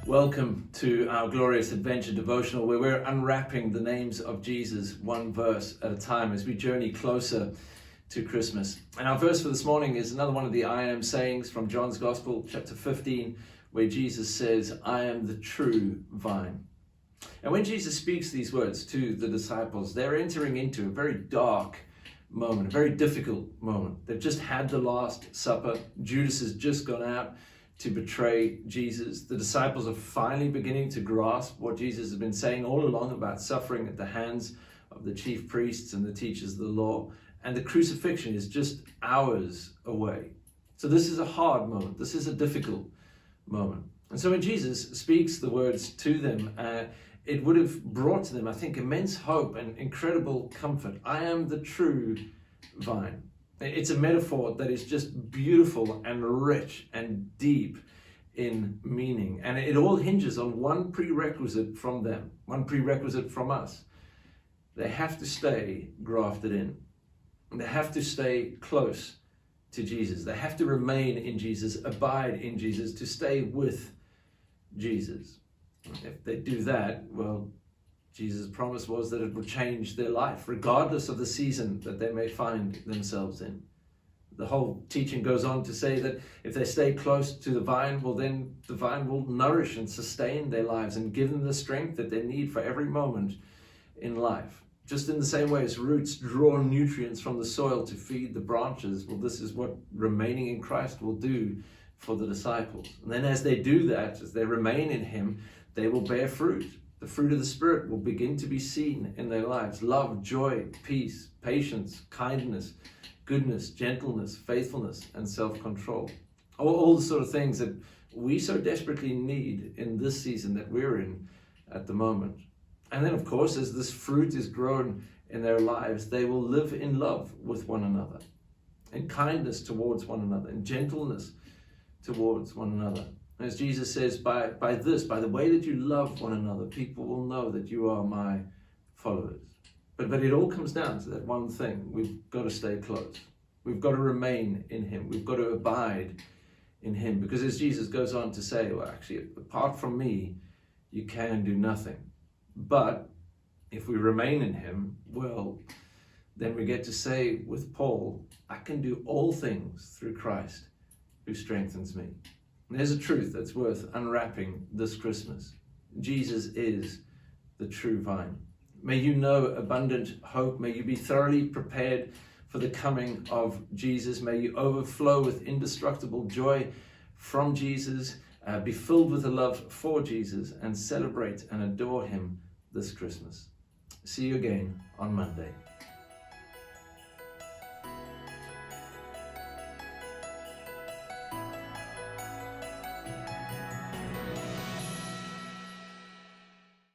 Welcome to our Glorious Advent-ure Devotional, where we're unwrapping the names of Jesus one verse at a time as we journey closer to Christmas. And our verse for this morning is another one of the I am sayings from John's Gospel, chapter 15, where Jesus says, I am the true vine. And when Jesus speaks these words to the disciples, they're entering into a very dark moment, a very difficult moment. They've just had the Last Supper. Judas has just gone out to betray Jesus. The disciples are finally beginning to grasp what Jesus has been saying all along about suffering at the hands of the chief priests and the teachers of the law. And the crucifixion is just hours away. So this is a hard moment. This is a difficult moment. And so when Jesus speaks the words to them, it would have brought to them, I think, immense hope and incredible comfort. I am the true vine. It's a metaphor that is just beautiful and rich and deep in meaning. And it all hinges on one prerequisite from them, one prerequisite from us. They have to stay grafted in. They have to stay close to Jesus. They have to remain in Jesus, abide in Jesus, to stay with Jesus. If they do that, well, Jesus' promise was that it would change their life, regardless of the season that they may find themselves in. The whole teaching goes on to say that if they stay close to the vine, well, then the vine will nourish and sustain their lives and give them the strength that they need for every moment in life. Just in the same way as roots draw nutrients from the soil to feed the branches, well, this is what remaining in Christ will do for the disciples. And then as they do that, as they remain in Him, they will bear fruit. The fruit of the Spirit will begin to be seen in their lives. Love, joy, peace, patience, kindness, goodness, gentleness, faithfulness, and self-control. All the sort of things that we so desperately need in this season that we're in at the moment. And then, of course, as this fruit is grown in their lives, they will live in love with one another, in kindness towards one another, in gentleness towards one another. As Jesus says, by the way that you love one another, people will know that you are my followers. But it all comes down to that one thing. We've got to stay close. We've got to remain in Him. We've got to abide in Him. Because as Jesus goes on to say, well, actually, apart from me, you can do nothing. But if we remain in Him, well, then we get to say with Paul, I can do all things through Christ who strengthens me. And there's a truth that's worth unwrapping this Christmas. Jesus is the true vine. May you know abundant hope. May you be thoroughly prepared for the coming of Jesus. May you overflow with indestructible joy from Jesus. Be filled with a love for Jesus and celebrate and adore Him this Christmas. See you again on Monday.